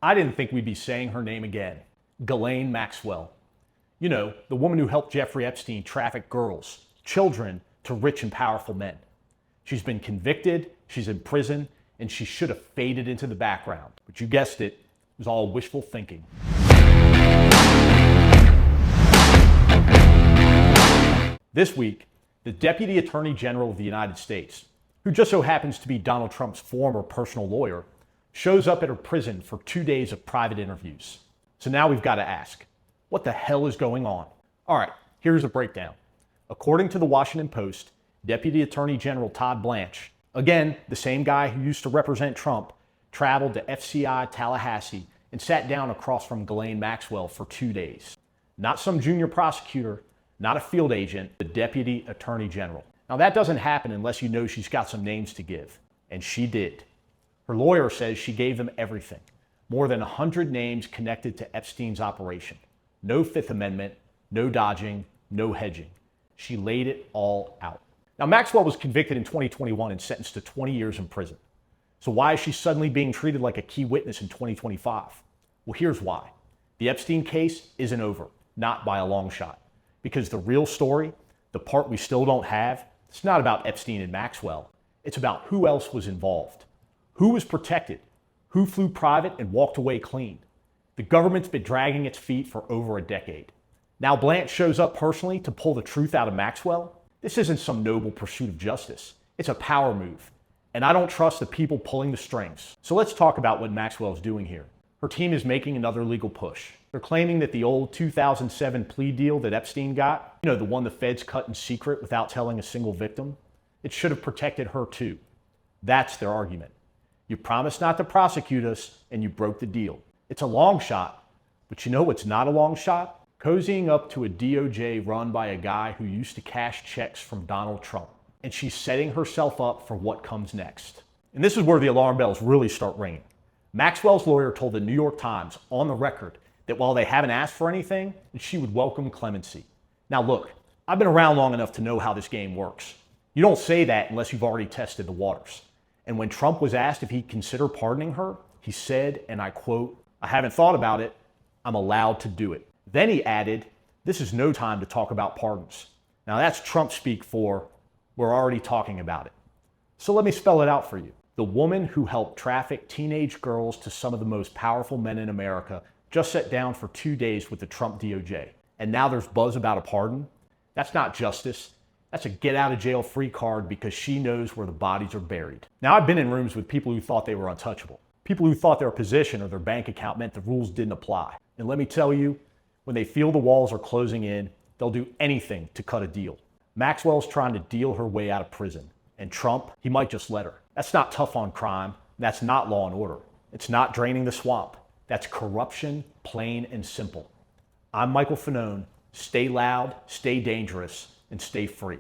I didn't think we'd be saying her name again. Ghislaine Maxwell. You know, the woman who helped Jeffrey Epstein traffic girls, children, to rich and powerful men. She's been convicted, she's in prison, and she should have faded into the background. But you guessed it, it was all wishful thinking. This week, the Deputy Attorney General of the United States, who just so happens to be Donald Trump's former personal lawyer, shows up at her prison for 2 days of private interviews. So now we've got to ask, what the hell is going on? All right, here's a breakdown. According to the Washington Post, Deputy Attorney General Todd Blanche, again, the same guy who used to represent Trump, traveled to FCI Tallahassee and sat down across from Ghislaine Maxwell for 2 days. Not some junior prosecutor, not a field agent, the Deputy Attorney General. Now that doesn't happen unless you know she's got some names to give, and she did. Her lawyer says she gave them everything. More than 100 names connected to Epstein's operation. No Fifth Amendment, no dodging, no hedging. She laid it all out. Now Maxwell was convicted in 2021 and sentenced to 20 years in prison. So why is she suddenly being treated like a key witness in 2025? Well, here's why. The Epstein case isn't over, not by a long shot. Because the real story, the part we still don't have, it's not about Epstein and Maxwell. It's about who else was involved. Who was protected? Who flew private and walked away clean? The government's been dragging its feet for over a decade. Now Blanche shows up personally to pull the truth out of Maxwell. This isn't some noble pursuit of justice. It's a power move. And I don't trust the people pulling the strings. So let's talk about what Maxwell's doing here. Her team is making another legal push. They're claiming that the old 2007 plea deal that Epstein got, you know, the one the feds cut in secret without telling a single victim, it should have protected her too. That's their argument. You promised not to prosecute us and you broke the deal. It's a long shot, but you know what's not a long shot? Cozying up to a DOJ run by a guy who used to cash checks from Donald Trump. And she's setting herself up for what comes next. And this is where the alarm bells really start ringing. Maxwell's lawyer told the New York Times on the record that while they haven't asked for anything, she would welcome clemency. Now look, I've been around long enough to know how this game works. You don't say that unless you've already tested the waters. And when Trump was asked if he'd consider pardoning her, he said, and I quote, "I haven't thought about it. I'm allowed to do it." Then he added, "This is no time to talk about pardons." Now that's Trump speak for, we're already talking about it. So let me spell it out for you. The woman who helped traffic teenage girls to some of the most powerful men in America just sat down for 2 days with the Trump DOJ. And now there's buzz about a pardon? That's not justice. That's a get out of jail free card because she knows where the bodies are buried. Now I've been in rooms with people who thought they were untouchable. People who thought their position or their bank account meant the rules didn't apply. And let me tell you, when they feel the walls are closing in, they'll do anything to cut a deal. Maxwell's trying to deal her way out of prison. And Trump, he might just let her. That's not tough on crime. That's not law and order. It's not draining the swamp. That's corruption, plain and simple. I'm Michael Fanone. Stay loud, stay dangerous, and stay free.